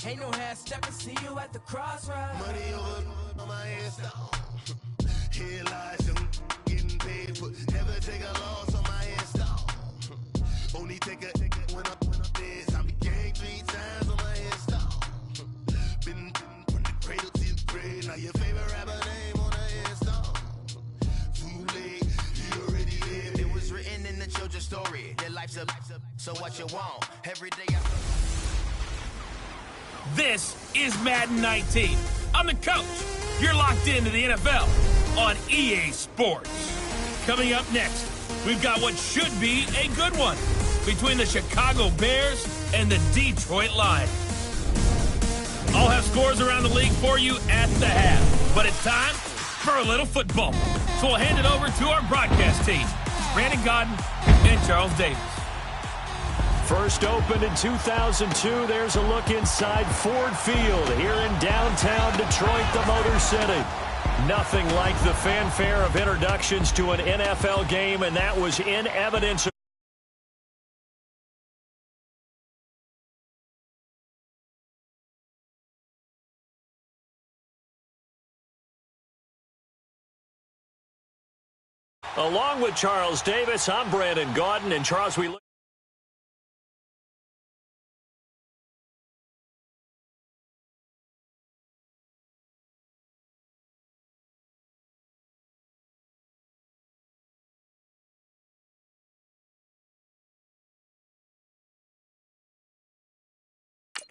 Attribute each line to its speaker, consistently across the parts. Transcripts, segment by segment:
Speaker 1: Ain't no half stepping, see you at the crossroads.
Speaker 2: Money over on my install. Here lies them getting paid for. Never take a loss on my install. Only take a when I'm dead. I be gang 3 times on my install. Been from the cradle to the grave. Now your favorite rapper name on the install. Too late, you already lived. It was written in the children's story. Their life's a so what you want. Every day I...
Speaker 3: This is Madden 19. I'm the coach. You're locked into the NFL on EA Sports. Coming up next, we've got what should be a good one between the Chicago Bears and the Detroit Lions. I'll have scores around the league for you at the half, but it's time for a little football. So we'll hand it over to our broadcast team, Brandon Godden and Charles Davis.
Speaker 4: First opened in 2002, there's a look inside Ford Field here in downtown Detroit, the Motor City. Nothing like the fanfare of introductions to an NFL game, and that was in evidence. Along with Charles Davis, I'm Brandon Gaudin, and Charles, we look.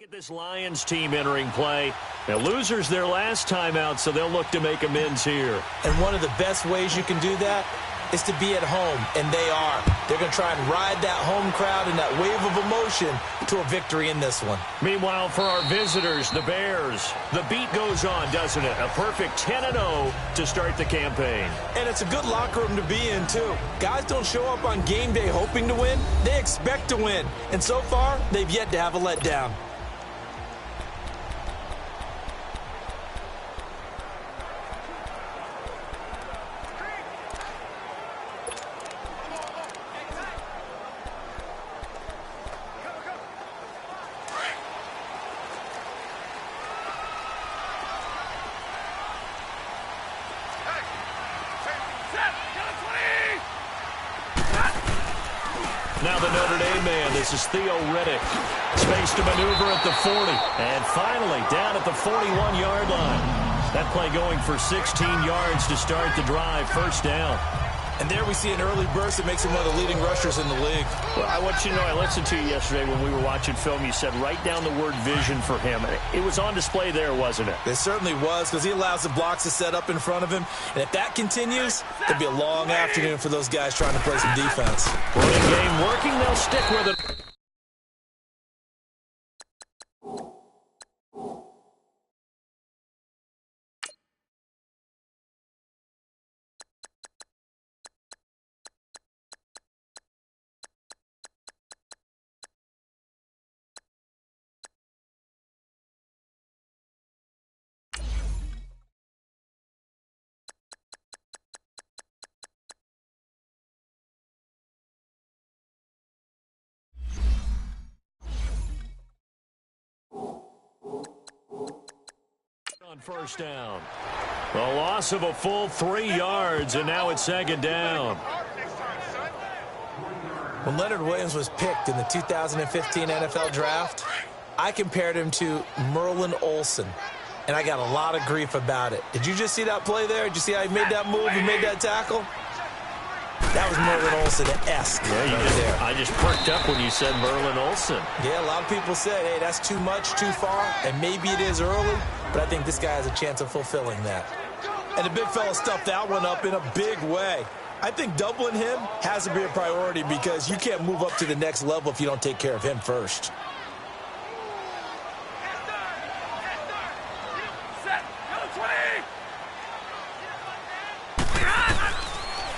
Speaker 4: At this Lions team entering play. Now, losers their last time out, so they'll look to make amends here.
Speaker 5: And one of the best ways you can do that is to be at home, and they are. They're going to try and ride that home crowd and that wave of emotion to a victory in this one.
Speaker 4: Meanwhile, for our visitors, the Bears, the beat goes on, doesn't it? A perfect 10-0 to start the campaign.
Speaker 5: And it's a good locker room to be in, too. Guys don't show up on game day hoping to win. They expect to win. And so far, they've yet to have a letdown.
Speaker 4: Now the Notre Dame man, this is Theo Riddick. Space to maneuver at the 40. And finally, down at the 41-yard line. That play going for 16 yards to start the drive, first down.
Speaker 5: And there we see an early burst that makes him one of the leading rushers in the league.
Speaker 4: Well, I want you to know, I listened to you yesterday when we were watching film. You said write down the word vision for him. It was on display there, wasn't it?
Speaker 5: It certainly was, because he allows the blocks to set up in front of him. And if that continues, it'll be a long afternoon for those guys trying to play some defense.
Speaker 4: Running game working, they'll stick with it. On first down. The loss of a full 3 yards, and now it's second down.
Speaker 5: When Leonard Williams was picked in the 2015 NFL Draft, I compared him to Merlin Olsen, and I got a lot of grief about it. Did you just see that play there? Did you see how he made that move and made that tackle? That was Merlin Olsen-esque.
Speaker 4: Yeah, I just perked up when you said Merlin Olsen.
Speaker 5: Yeah, a lot of people said, hey, that's too much, too far, and maybe it is early, but I think this guy has a chance of fulfilling that. And the big fella stuffed that one up in a big way. I think doubling him has to be a priority because you can't move up to the next level if you don't take care of him first.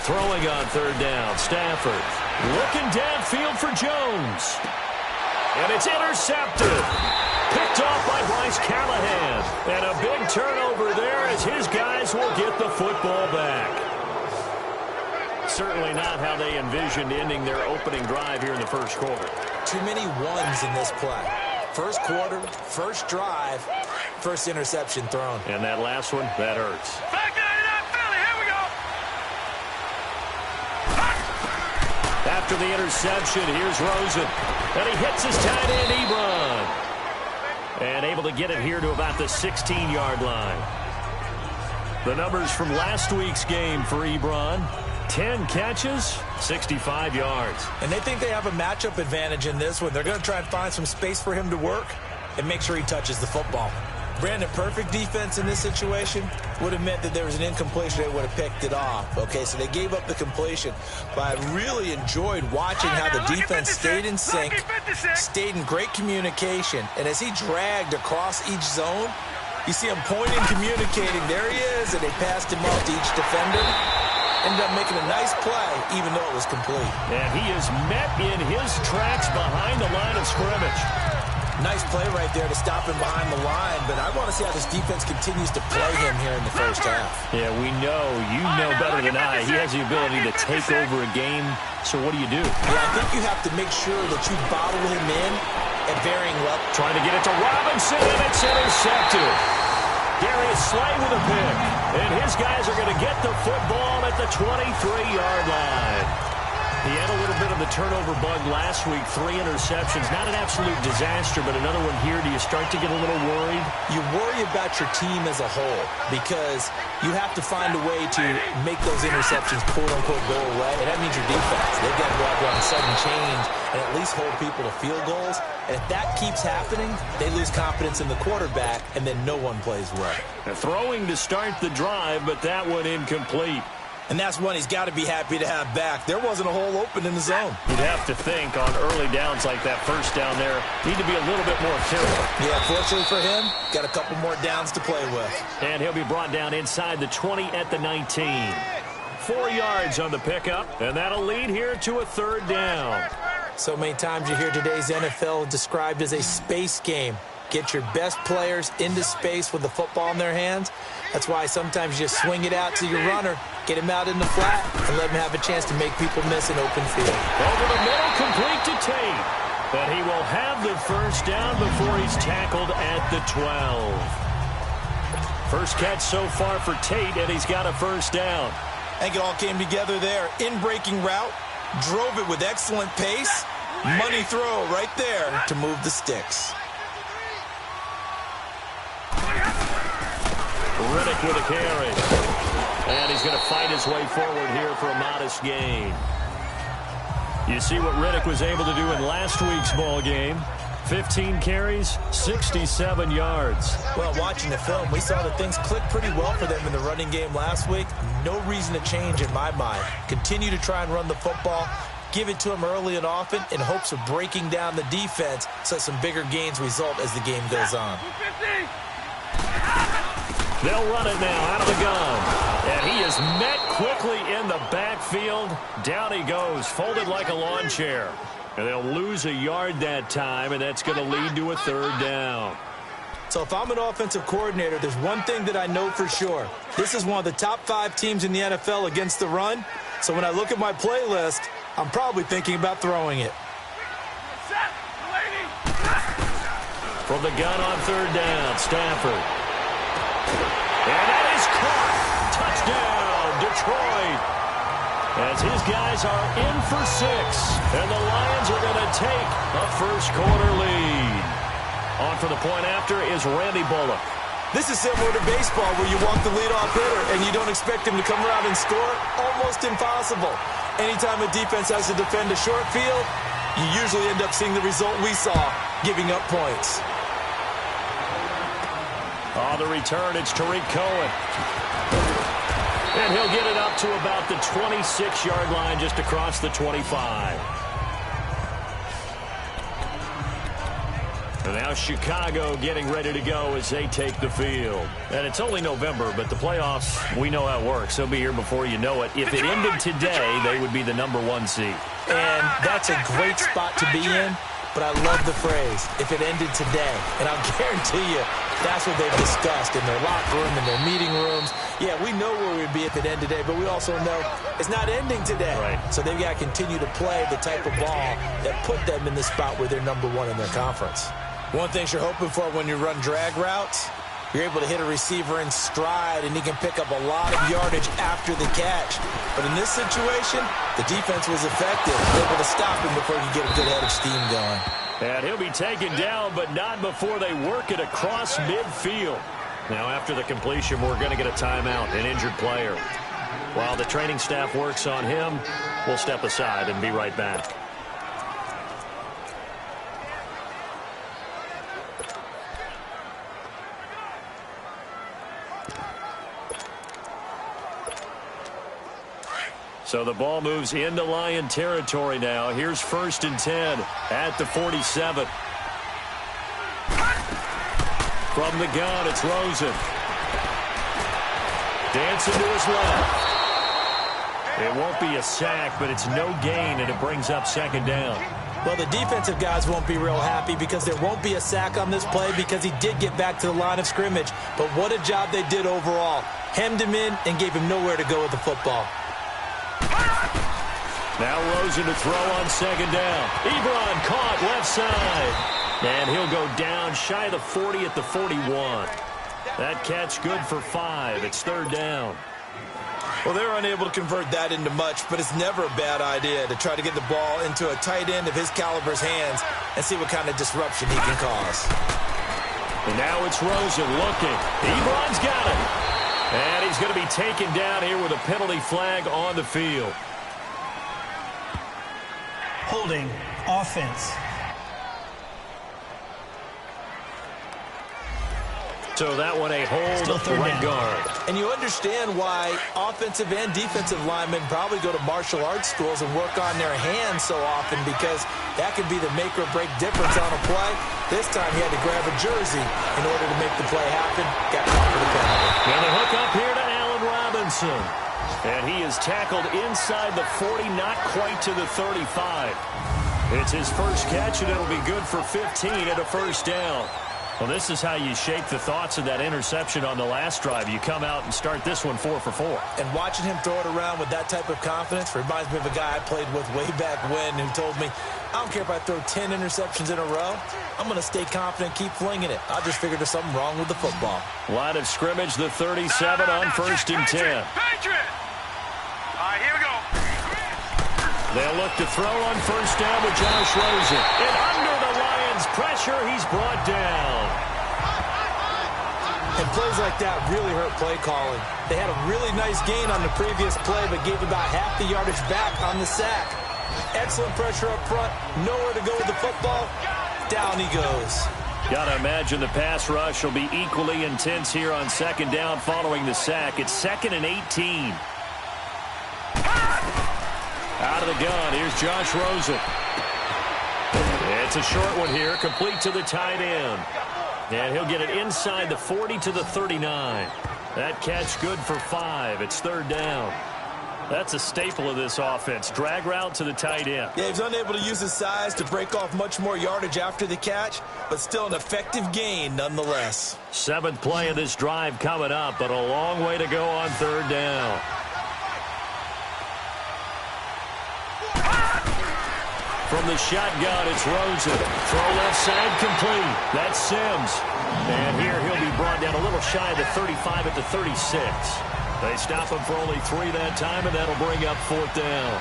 Speaker 4: Throwing on third down, Stafford. Looking downfield for Jones. And it's intercepted. Picked off by Bryce Callahan. And a big turnover there as his guys will get the football back. Certainly not how they envisioned ending their opening drive here in the first quarter.
Speaker 5: Too many ones in this play. First quarter, first drive, first interception thrown.
Speaker 4: And that last one, that hurts. After the interception, here's Rosen. And he hits his tight end, Ebron. And able to get it here to about the 16-yard line. The numbers from last week's game for Ebron. 10 catches, 65 yards.
Speaker 5: And they think they have a matchup advantage in this one. They're going to try and find some space for him to work and make sure he touches the football. Brandon, perfect defense in this situation would have meant that there was an incompletion. They would have picked it off. Okay, so they gave up the completion. But I really enjoyed watching how the defense stayed in sync, stayed in great communication. And as he dragged across each zone, you see him pointing, communicating. There he is, and they passed him off to each defender. Ended up making a nice play, even though it was complete.
Speaker 4: And he is met in his tracks behind the line of scrimmage.
Speaker 5: Nice play right there to stop him behind the line, but I want to see how this defense continues to play him here in the first half.
Speaker 4: Yeah, we know. You know better than I. He has the ability to take over a game, so what do you do?
Speaker 5: Yeah, I think you have to make sure that you bottle him in at varying levels.
Speaker 4: Trying to get it to Robinson, and it's intercepted. Darius Slay with a pick, and his guys are going to get the football at the 23-yard line. He had a little bit of the turnover bug last week, 3 interceptions. Not an absolute disaster, but another one here. Do you start to get a little worried? You worry about your team as a whole because you have to find a way to make those interceptions, quote-unquote, go away. And that means your defense. They've got to go out there on sudden change and at least hold people to field goals. And if that keeps happening, they lose confidence in the quarterback, and then no one plays well. Throwing to start the drive, but that one incomplete.
Speaker 5: And that's one he's got to be happy to have back. There wasn't a hole open in the zone.
Speaker 4: You'd have to think on early downs like that first down there, need to be a little bit more careful.
Speaker 5: Yeah, fortunately for him, got a couple more downs to play with.
Speaker 4: And he'll be brought down inside the 20 at the 19. 4 yards on the pickup, and that'll lead here to a third down.
Speaker 5: So many times you hear today's NFL described as a space game. Get your best players into space with the football in their hands. That's why sometimes you just swing it out to your runner, get him out in the flat, and let him have a chance to make people miss an open field.
Speaker 4: Over the middle, complete to Tate. But he will have the first down before he's tackled at the 12. First catch so far for Tate, and he's got a first down.
Speaker 5: I think it all came together there. In-breaking route, drove it with excellent pace. Money throw right there to move the sticks.
Speaker 4: Riddick with a carry. And he's going to fight his way forward here for a modest gain. You see what Riddick was able to do in last week's ball game. 15 carries, 67 yards.
Speaker 5: Well, watching the film, we saw that things clicked pretty well for them in the running game last week. No reason to change in my mind. Continue to try and run the football. Give it to them early and often in hopes of breaking down the defense so some bigger gains result as the game goes on.
Speaker 4: They'll run it now out of the gun. And he is met quickly in the backfield. Down he goes, folded like a lawn chair. And they'll lose a yard that time, and that's going to lead to a third down.
Speaker 5: So if I'm an offensive coordinator, there's one thing that I know for sure. This is one of the top 5 teams in the NFL against the run. So when I look at my playlist, I'm probably thinking about throwing it.
Speaker 4: From the gun on third down, Stafford. And that is caught. Touchdown, Detroit. As his guys are in for 6. And the Lions are going to take a first quarter lead. On for the point after is Randy Bullock.
Speaker 5: This is similar to baseball where you walk the leadoff hitter and you don't expect him to come around and score. Almost impossible. Anytime a defense has to defend a short field, you usually end up seeing the result we saw, giving up points.
Speaker 4: On the return, it's Tariq Cohen. And he'll get it up to about the 26-yard line, just across the 25. And now Chicago getting ready to go as they take the field. And it's only November, but the playoffs, we know how it works. They'll be here before you know it. If it ended today, they would be the #1 seed.
Speaker 5: And that's a great spot to be in. But I love the phrase, if it ended today. And I'll guarantee you, that's what they've discussed in their locker room, in their meeting rooms. Yeah, we know where we'd be if it ended today, but we also know it's not ending today.
Speaker 4: Right.
Speaker 5: So they've got to continue to play the type of ball that put them in the spot where they're #1 in their conference. One thing you're hoping for when you run drag routes, you're able to hit a receiver in stride, and he can pick up a lot of yardage after the catch. But in this situation, the defense was effective, able to stop him before he could get a good head of steam going.
Speaker 4: And he'll be taken down, but not before they work it across midfield. Now, after the completion, we're going to get a timeout, an injured player. While the training staff works on him, we'll step aside and be right back. So the ball moves into Lion territory now. Here's 1st and 10 at the 47. From the gun, it's Rosen. Dancing to his left. It won't be a sack, but it's no gain, and it brings up 2nd down.
Speaker 5: Well, the defensive guys won't be real happy because there won't be a sack on this play because he did get back to the line of scrimmage. But what a job they did overall. Hemmed him in and gave him nowhere to go with the football.
Speaker 4: Now Rosen to throw on 2nd down. Ebron caught left side. And he'll go down shy of the 40 at the 41. That catch good for 5. It's 3rd down.
Speaker 5: Well, they were unable to convert that into much, but it's never a bad idea to try to get the ball into a tight end of his caliber's hands and see what kind of disruption he can cause.
Speaker 4: And now it's Rosen looking. Ebron's got it. And he's going to be taken down here with a penalty flag on the field.
Speaker 6: Holding offense.
Speaker 4: So that one a hold up the right guard.
Speaker 5: And you understand why offensive and defensive linemen probably go to martial arts schools and work on their hands so often, because that could be the make or break difference on a play. This time he had to grab a jersey in order to make the play happen. Got caught for the penalty.
Speaker 4: And the hook up here to Allen Robinson. And he is tackled inside the 40, not quite to the 35. It's his first catch, and it'll be good for 15 at a 1st down. Well, this is how you shake the thoughts of that interception on the last drive. You come out and start this one 4 for 4.
Speaker 5: And watching him throw it around with that type of confidence reminds me of a guy I played with way back when who told me, I don't care if I throw 10 interceptions in a row. I'm going to stay confident, keep flinging it. I just figured there's something wrong with the football.
Speaker 4: Line of scrimmage, the 37 on 1st and 10.
Speaker 7: Patriot! All right, here we go.
Speaker 4: They'll look to throw on 1st down with Josh Rosen. And under the Lions' pressure, he's brought down.
Speaker 5: And plays like that really hurt play calling. They had a really nice gain on the previous play, but gave about half the yardage back on the sack. Excellent pressure up front. Nowhere to go with the football. Down he goes.
Speaker 4: Gotta imagine the pass rush will be equally intense here on 2nd down following the sack. It's 2nd and 18. Out of the gun, here's Josh Rosen. It's a short one here, complete to the tight end. And he'll get it inside the 40 to the 39. That catch good for 5. It's 3rd down. That's a staple of this offense. Drag route to the tight end.
Speaker 5: Yeah, he's unable to use his size to break off much more yardage after the catch, but still an effective gain nonetheless.
Speaker 4: 7th play of this drive coming up, but a long way to go on 3rd down. From the shotgun, it's Rosen. Throw left side complete. That's Sims. And here he'll be brought down a little shy of the 35 at the 36. They stop him for only 3 that time, and that'll bring up 4th down.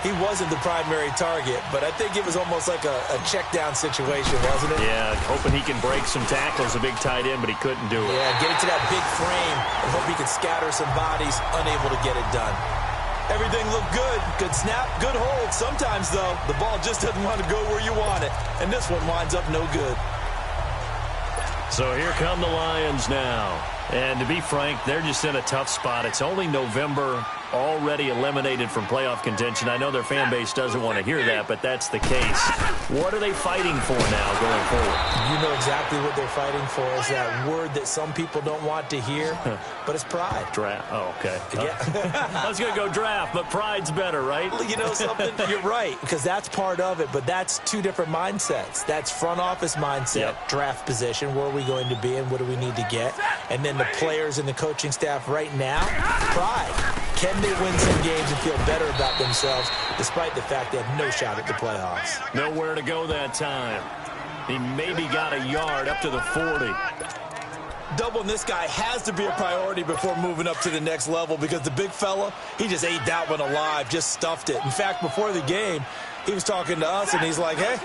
Speaker 5: He wasn't the primary target, but I think it was almost like a check down situation, wasn't it?
Speaker 4: Yeah, hoping he can break some tackles, a big tight end, but he couldn't do it.
Speaker 5: Yeah, get it to that big frame and hope he could scatter some bodies, unable to get it done. Everything looked good. Good snap, good hold. Sometimes, though, the ball just doesn't want to go where you want it. And this one winds up no good.
Speaker 4: So here come the Lions now. And to be frank, they're just in a tough spot. It's only November, already eliminated from playoff contention. I know their fan base doesn't want to hear that, but that's the case. What are they fighting for now going forward?
Speaker 5: You know exactly what they're fighting for is that word that some people don't want to hear, but it's pride.
Speaker 4: Draft. Oh, okay.
Speaker 5: Yeah.
Speaker 4: I was going to go draft, but pride's better, right?
Speaker 5: You know something? You're right, because that's part of it, but that's 2 different mindsets. That's front office mindset, draft position, where are we going to be and what do we need to get? And then the players and the coaching staff right now, pride. Can they win some games and feel better about themselves despite the fact they have no shot at the playoffs?
Speaker 4: Nowhere to go that time. He maybe got a yard up to the 40.
Speaker 5: Doubling this guy has to be a priority before moving up to the next level because the big fella, he just ate that one alive, just stuffed it. In fact, before the game, he was talking to us, and he's like, hey,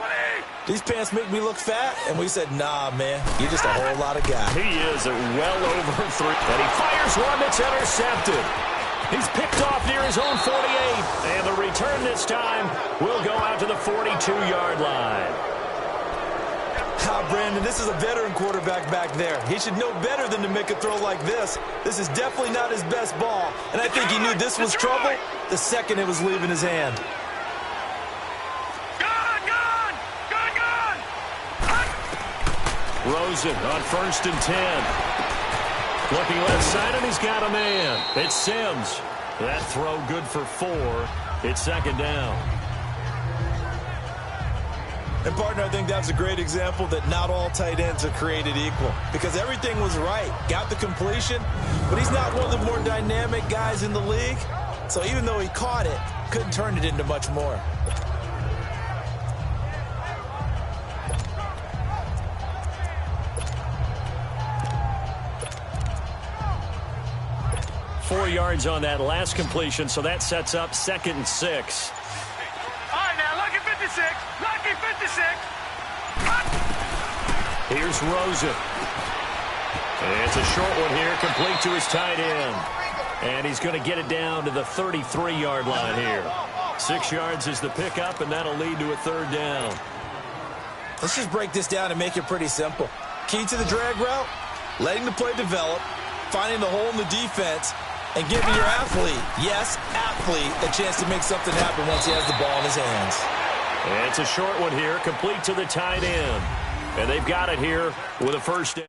Speaker 5: these pants make me look fat? And we said, nah, man, you're just a whole lot of guy.
Speaker 4: He is at well over 3. And he fires one that's intercepted. He's picked off near his own 48. And the return this time will go out to the 42-yard line.
Speaker 5: Brandon, this is a veteran quarterback back there. He should know better than to make a throw like this. This is definitely not his best ball. And I think he knew this was trouble the second it was leaving his hand.
Speaker 4: Rosen on 1st and 10. Looking left side, and he's got a man. It's Sims. That throw good for 4. It's 2nd down.
Speaker 5: And, partner, I think that's a great example that not all tight ends are created equal because everything was right. Got the completion, but he's not one of the more dynamic guys in the league. So even though he caught it, couldn't turn it into much more.
Speaker 4: Four yards on that last completion, so that sets up 2nd and 6.
Speaker 7: All right, now, lucky 56. Lucky 56.
Speaker 4: Here's Rosen. And it's a short one here, complete to his tight end. And he's going to get it down to the 33-yard line here. 6 yards is the pickup, and that'll lead to a 3rd down.
Speaker 5: Let's just break this down and make it pretty simple. Key to the drag route, letting the play develop, finding the hole in the defense, and giving your athlete, yes, athlete, a chance to make something happen once he has the ball in his hands.
Speaker 4: And it's a short one here, complete to the tight end. And they've got it here with a 1st down.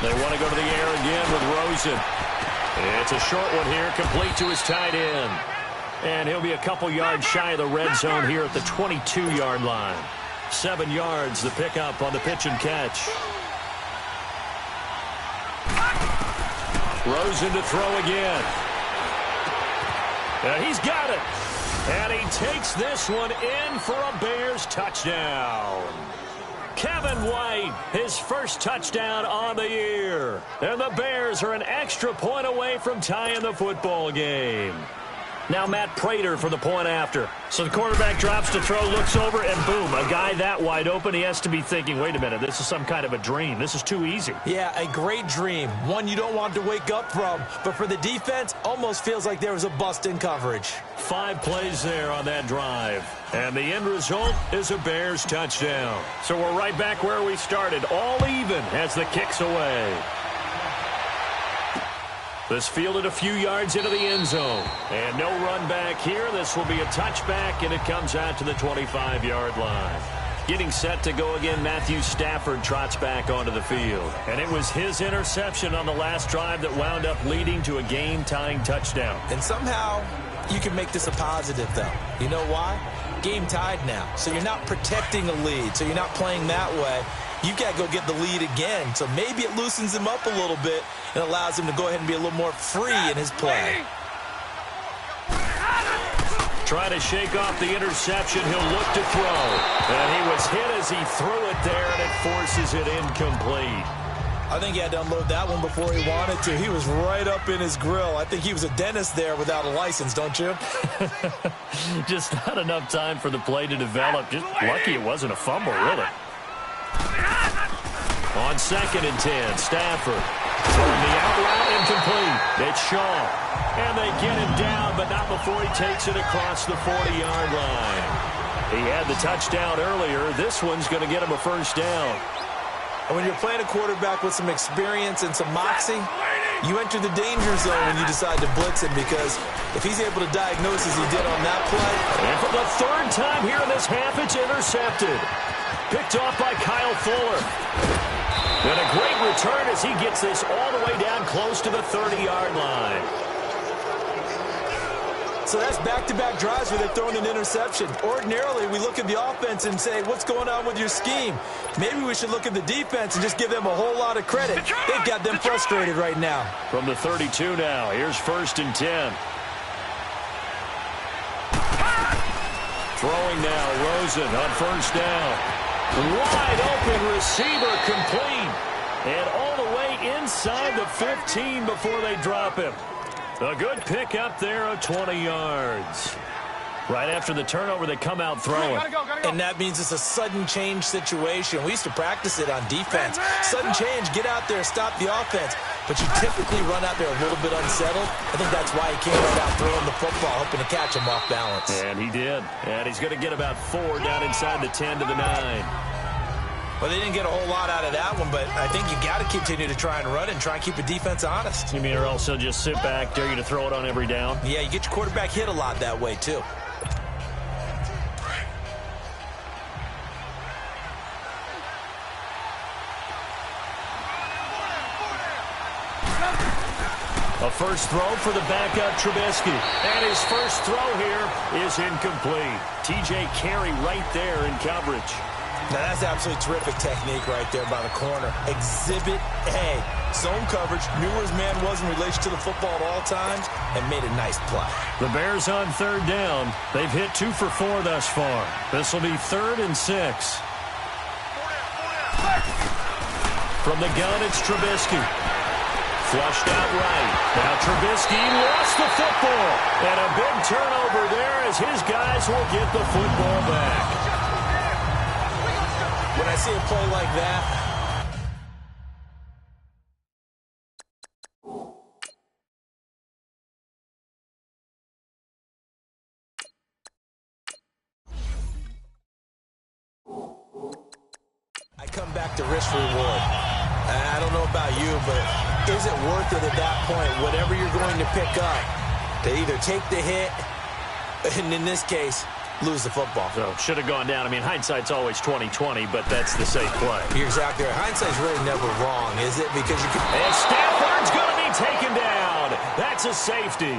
Speaker 4: They want to go to the air again with Rosen. It's a short one here, complete to his tight end. And he'll be a couple yards shy of the red zone here at the 22-yard line. 7 yards, the pickup on the pitch and catch. Rosen to throw again. And he's got it. And he takes this one in for a Bears touchdown. Kevin White, his first touchdown on the year. And the Bears are an extra point away from tying the football game. Now Matt Prater for the point after. So the quarterback drops to throw, looks over, and boom, a guy that wide open, he has to be thinking, wait a minute, this is some kind of a dream. This is too easy.
Speaker 5: Yeah, a great dream. One you don't want to wake up from. But for the defense, almost feels like there was a bust in coverage.
Speaker 4: 5 plays there on that drive. And the end result is a Bears touchdown. So we're right back where we started, all even as the kick's away. This fielded a few yards into the end zone. And no run back here. This will be a touchback, and it comes out to the 25-yard line. Getting set to go again, Matthew Stafford trots back onto the field. And it was his interception on the last drive that wound up leading to a game-tying touchdown.
Speaker 5: And somehow you can make this a positive, though. You know why? Game tied now. So you're not protecting a lead. So you're not playing that way. You've got to go get the lead again. So maybe it loosens him up a little bit and allows him to go ahead and be a little more free in his play.
Speaker 4: Trying to shake off the interception. He'll look to throw. And he was hit as he threw it there, and it forces it incomplete.
Speaker 5: I think he had to unload that one before he wanted to. He was right up in his grill. I think he was a dentist there without a license, don't you?
Speaker 4: Just not enough time for the play to develop. Just lucky it wasn't a fumble, really. On 2nd and 10, Stafford. Throwing the out route, incomplete. It's Shaw. And they get him down, but not before he takes it across the 40-yard line. He had the touchdown earlier. This one's going to get him a 1st down.
Speaker 5: And when you're playing a quarterback with some experience and some moxie, you enter the danger zone when you decide to blitz him, because if he's able to diagnose as he did on that play.
Speaker 4: And for the 3rd time here in this half, it's intercepted. Picked off by Kyle Fuller. And a great return as he gets this all the way down close to the 30-yard line.
Speaker 5: So that's back-to-back drives where they're throwing an interception. Ordinarily, we look at the offense and say, what's going on with your scheme? Maybe we should look at the defense and just give them a whole lot of credit. They've got them frustrated right now.
Speaker 4: From the 32 now, here's 1st and 10. Throwing now, Rosen on 1st down. Wide open receiver complete. And all the way inside the 15 before they drop him. A good pick up there of 20 yards. Right after the turnover, they come out throwing.
Speaker 7: Gotta go.
Speaker 5: And that means it's a sudden change situation. We used to practice it on defense. Sudden change, get out there, stop the offense. But you typically run out there a little bit unsettled. I think that's why he came right out throwing the football, hoping to catch him off balance.
Speaker 4: And he did. And he's going to get about 4 down inside the 10 to the 9.
Speaker 5: Well, they didn't get a whole lot out of that one, but I think you got to continue to try and run and try and keep the defense honest.
Speaker 4: You mean or also just sit back, dare you to throw it on every down?
Speaker 5: Yeah, you get your quarterback hit a lot that way, too.
Speaker 4: A first throw for the backup Trubisky. And his first throw here is incomplete. T.J. Carey right there in coverage.
Speaker 5: Now, that's absolutely terrific technique right there by the corner. Exhibit A. Zone coverage, knew where his man was in relation to the football at all times, and made a nice play.
Speaker 4: The Bears on 3rd down. They've hit 2 for 4 thus far. This will be 3rd and 6. From the gun, it's Trubisky. Flushed out right. Now Trubisky lost the football. And a big turnover there as his guys will get the football back.
Speaker 5: When I see a play like that, I come back to risk reward. I don't know about you, but is it worth it at that point, whatever you're going to pick up, to either take the hit, and in this case, lose the football?
Speaker 4: So, should have gone down. I mean, hindsight's always 20/20, but that's the safe play.
Speaker 5: You're exactly right. Hindsight's really never wrong, is it? Because you can...
Speaker 4: And Stafford's going to be taken down. That's a safety.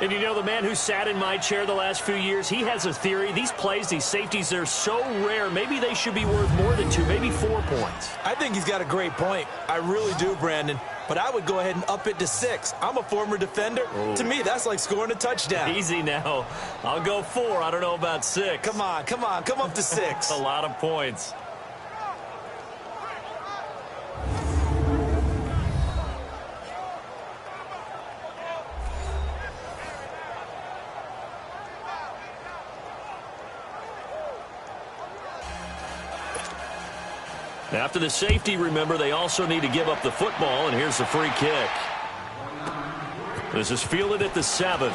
Speaker 4: And you know, the man who sat in my chair the last few years, he has a theory. These plays, these safeties, they're so rare. Maybe they should be worth more than 2, maybe 4 points.
Speaker 5: I think he's got a great point. I really do, Brandon. But I would go ahead and up it to 6. I'm a former defender. Oh. To me, that's like scoring a touchdown.
Speaker 4: Easy now. I'll go 4. I don't know about 6.
Speaker 5: Come on. Come up to 6.
Speaker 4: A lot of points. After the safety, remember, they also need to give up the football, and here's the free kick. This is fielded at the 7.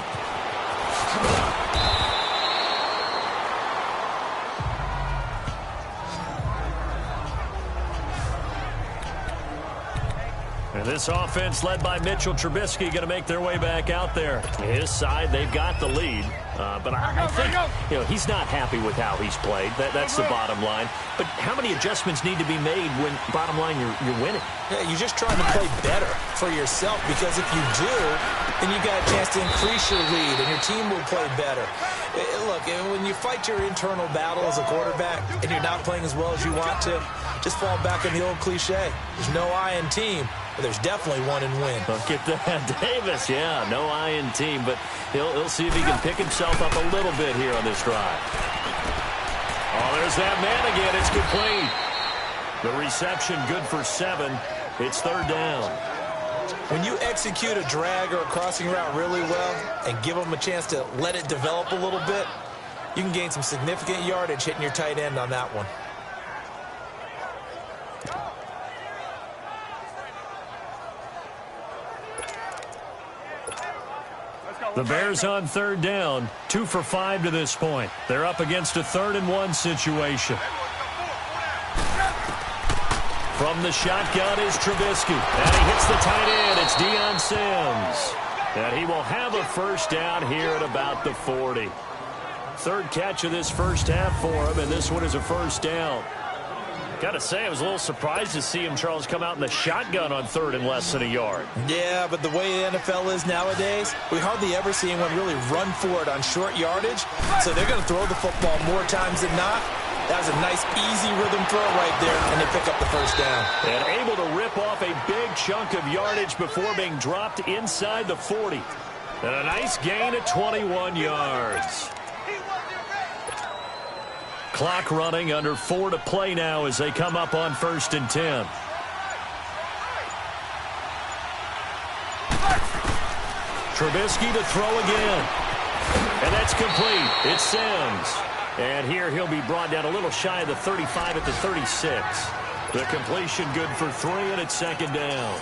Speaker 4: And this offense led by Mitchell Trubisky going to make their way back out there. His side, they've got the lead. But I think, you know, he's not happy with how he's played. That's the bottom line. But how many adjustments need to be made when, bottom line, you're winning?
Speaker 5: Yeah, you're just trying to play better for yourself, because if you do, then you got a chance to increase your lead and your team will play better. Look, when you fight your internal battle as a quarterback and you're not playing as well as you want to, just fall back on the old cliche. There's no I in team, but there's definitely one in win.
Speaker 4: Look at that, Davis. Yeah, no I in team, but he'll see if he can pick himself up a little bit here on this drive. Oh, there's that man again. It's complete. The reception good for 7. It's 3rd down.
Speaker 5: When you execute a drag or a crossing route really well and give them a chance to let it develop a little bit, you can gain some significant yardage hitting your tight end on that one.
Speaker 4: The Bears on 3rd down, 2 for 5 to this point. They're up against a 3rd and 1 situation. From the shotgun is Trubisky. And he hits the tight end. It's Deion Sims. And he will have a first down here at about the 40. 3rd catch of this first half for him, and this one is a first down. Gotta say, I was a little surprised to see him, Charles, come out in the shotgun on third and less than a yard.
Speaker 5: Yeah, but the way the NFL is nowadays, we hardly ever see anyone really run for it on short yardage. So they're going to throw the football more times than not. That was a nice, easy rhythm throw right there, and they pick up the first down.
Speaker 4: And able to rip off a big chunk of yardage before being dropped inside the 40. And a nice gain of 21 yards. Clock running, under 4 to play now as they come up on 1st and 10. Trubisky to throw again. And that's complete. It's Sims. And here he'll be brought down a little shy of the 35 at the 36. The completion good for 3, and it's 2nd down.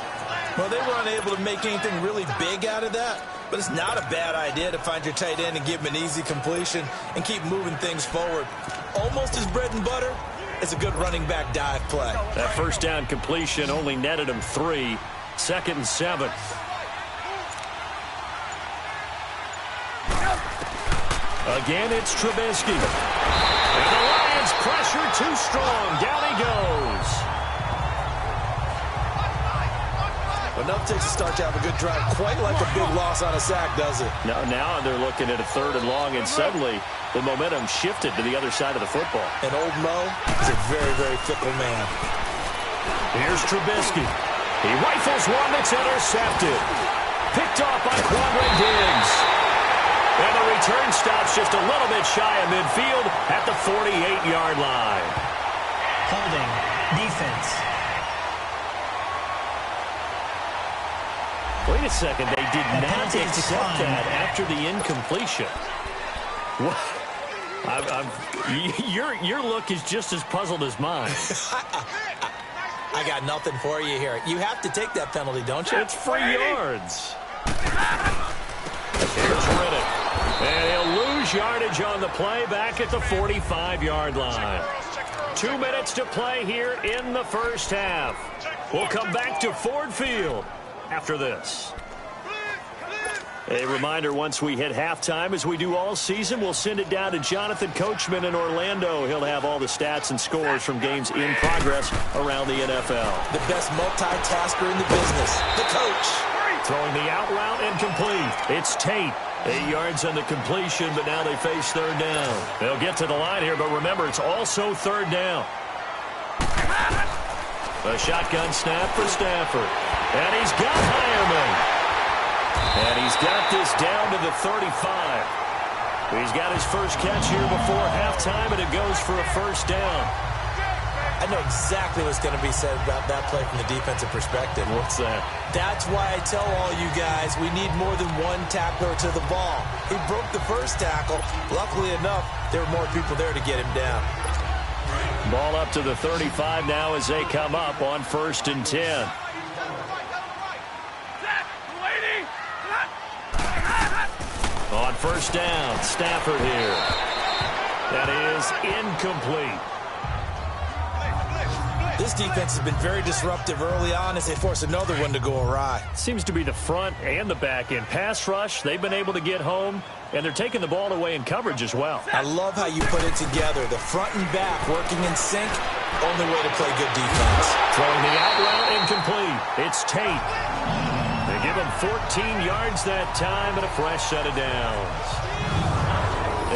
Speaker 5: Well, they were unable to make anything really big out of that, but it's not a bad idea to find your tight end and give him an easy completion and keep moving things forward. Almost his bread and butter is a good running back dive play.
Speaker 4: That first down completion only netted him 3. 2nd and 7. Again, it's Trubisky. And the Lions pressure too strong. Down he goes.
Speaker 5: Enough takes to start to have a good drive. Quite like a big loss on a sack, does it?
Speaker 4: Now they're looking at a 3rd and long, and suddenly the momentum shifted to the other side of the football.
Speaker 5: And old Mo is a very, very fickle man.
Speaker 4: Here's Trubisky. He rifles one that's intercepted. Picked off by Quandre Diggs. And the return stops just a little bit shy of midfield at the 48-yard line.
Speaker 6: Holding. Defense.
Speaker 4: Wait a second. They did not accept that after the incompletion. What? Your look is just as puzzled as mine.
Speaker 5: I got nothing for you here. You have to take that penalty, don't you?
Speaker 4: It's free yards. Here's Riddick. And he'll lose yardage on the play back at the 45-yard line. 2 minutes to play here in the first half. We'll come back to Ford Field after this. A reminder, once we hit halftime, as we do all season, we'll send it down to Jonathan Coachman in Orlando. He'll have all the stats and scores from games in progress around the NFL.
Speaker 5: The best multitasker in the business, the coach.
Speaker 4: Throwing the out route and complete. It's Tate. 8 yards on the completion, but now they face 3rd down. They'll get to the line here, but remember, it's also 3rd down. A shotgun snap for Stafford. And he's got Hireman. And he's got this down to the 35. He's got his first catch here before halftime, and it goes for a 1st down.
Speaker 5: I know exactly what's going to be said about that play from the defensive perspective.
Speaker 4: What's that?
Speaker 5: That's why I tell all you guys we need more than one tackler to the ball. He broke the first tackle. Luckily enough, there were more people there to get him down.
Speaker 4: Ball up to the 35 now as they come up on 1st and 10. On 1st down, Stafford here. That is incomplete.
Speaker 5: This defense has been very disruptive early on as they force another one to go awry.
Speaker 4: Seems to be the front and the back end. Pass rush, they've been able to get home, and they're taking the ball away in coverage as well.
Speaker 5: I love how you put it together. The front and back working in sync, only way to play good defense.
Speaker 4: Throwing the out route incomplete. It's Tate. They give him 14 yards that time and a fresh set of downs.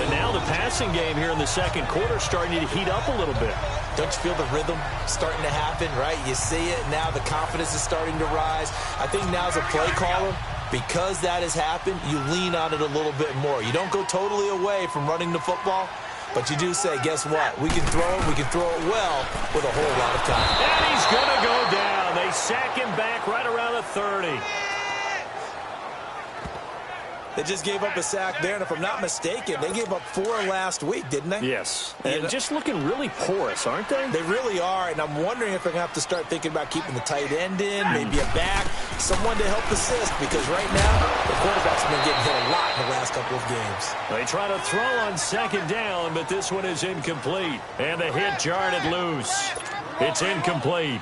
Speaker 4: And now the passing game here in the 2nd quarter starting to heat up a little bit.
Speaker 5: Don't you feel the rhythm starting to happen, right? You see it, now the confidence is starting to rise. I think now as a play caller, because that has happened, you lean on it a little bit more. You don't go totally away from running the football, but you do say, guess what? We can throw it well with a whole lot of time.
Speaker 4: And he's going to go down. They sack him back right around the 30.
Speaker 5: They just gave up a sack there, and if I'm not mistaken, they gave up 4 last week, didn't they?
Speaker 4: Yes. And just looking really porous, aren't they?
Speaker 5: They really are, and I'm wondering if they're going to have to start thinking about keeping the tight end in, maybe a back, someone to help assist, because right now, the quarterback's been getting hit a lot in the last couple of games.
Speaker 4: They try to throw on 2nd down, but this one is incomplete. And the hit jarred it loose. It's incomplete.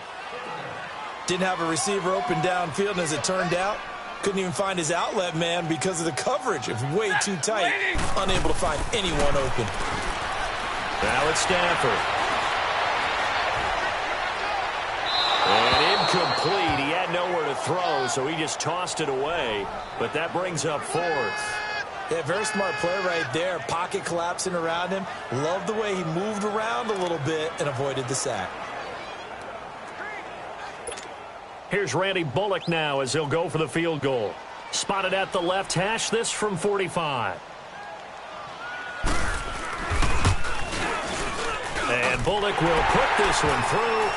Speaker 5: Didn't have a receiver open downfield, and as it turned out, couldn't even find his outlet man because of the coverage. It's way too tight. Unable to find anyone open.
Speaker 4: Now it's Stafford. incomplete. He had nowhere to throw, so he just tossed it away. But that brings up fourth.
Speaker 5: Yeah, very smart play right there. Pocket collapsing around him. Love the way he moved around a little bit and avoided the sack.
Speaker 4: Here's Randy Bullock now as he'll go for the field goal. Spotted at the left hash, this from 45. And Bullock will put this one through.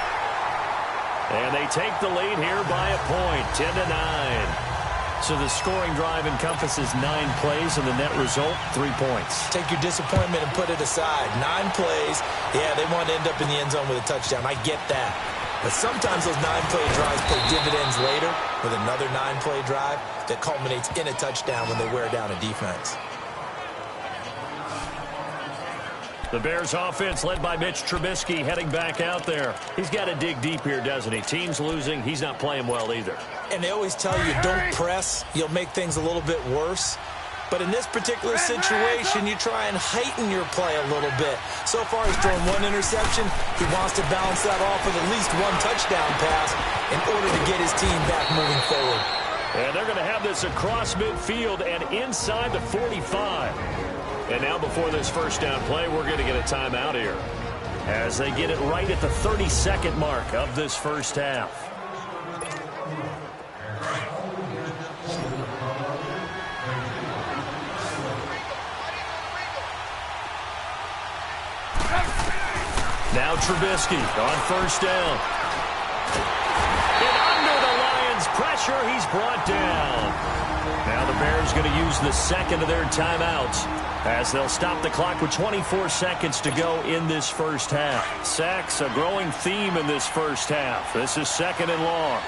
Speaker 4: And they take the lead here by a point, 10-9. So the scoring drive encompasses 9 plays, and the net result, 3 points.
Speaker 5: Take your disappointment and put it aside. 9 plays. Yeah, they want to end up in the end zone with a touchdown. I get that. But sometimes those 9-play drives pay dividends later with another 9-play drive that culminates in a touchdown when they wear down a defense.
Speaker 4: The Bears offense led by Mitch Trubisky heading back out there. He's got to dig deep here, doesn't he? Team's losing. He's not playing well either.
Speaker 5: And they always tell you, don't press. You'll make things a little bit worse. But in this particular situation, you try and heighten your play a little bit. So far, he's thrown 1 interception. He wants to balance that off with at least 1 touchdown pass in order to get his team back moving forward.
Speaker 4: And they're going to have this across midfield and inside the 45. And now before this first down play, we're going to get a timeout here as they get it right at the 32nd mark of this first half. Now Trubisky on first down. And under the Lions' pressure, he's brought down. Now the Bears going to use the second of their timeouts as they'll stop the clock with 24 seconds to go in this first half. Sacks, a growing theme in this first half. This is 2nd and long.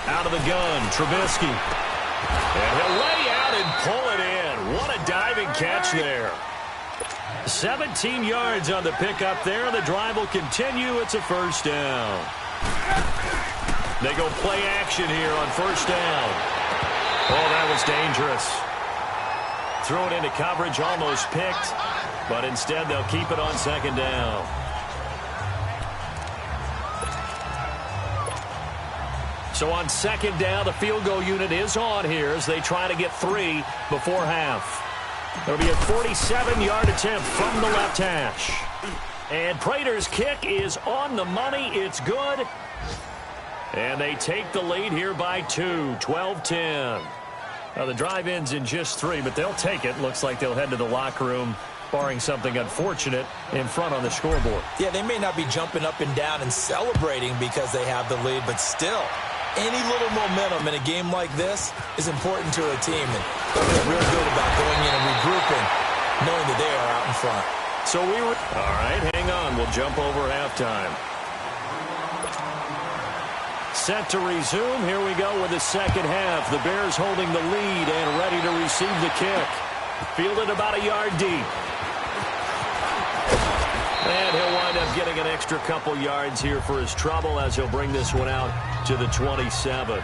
Speaker 4: Out of the gun, Trubisky. And he'll lay out and pull it in. What a diving catch there. 17 yards on the pickup there. The drive will continue. It's a first down. They go play action here on first down. Oh, that was dangerous. Throw it into coverage, almost picked. But instead, they'll keep it on 2nd down. So on 2nd down, the field goal unit is on here as they try to get 3 before half. It'll be a 47-yard attempt from the left hash. And Prater's kick is on the money. It's good. And they take the lead here by 2, 12-10. Now the drive ends in just 3, but they'll take it. Looks like they'll head to the locker room, barring something unfortunate in front on the scoreboard.
Speaker 5: Yeah, they may not be jumping up and down and celebrating because they have the lead, but still, any little momentum in a game like this is important to a team. And they'll feel real good about going in and regrouping, knowing that they are out in front.
Speaker 4: So all right, hang on. We'll jump over halftime. Set to resume. Here we go with the second half. The Bears holding the lead and ready to receive the kick. Fielded about a yard deep. And he'll wind up getting an extra couple yards here for his trouble as he'll bring this one out to the 27.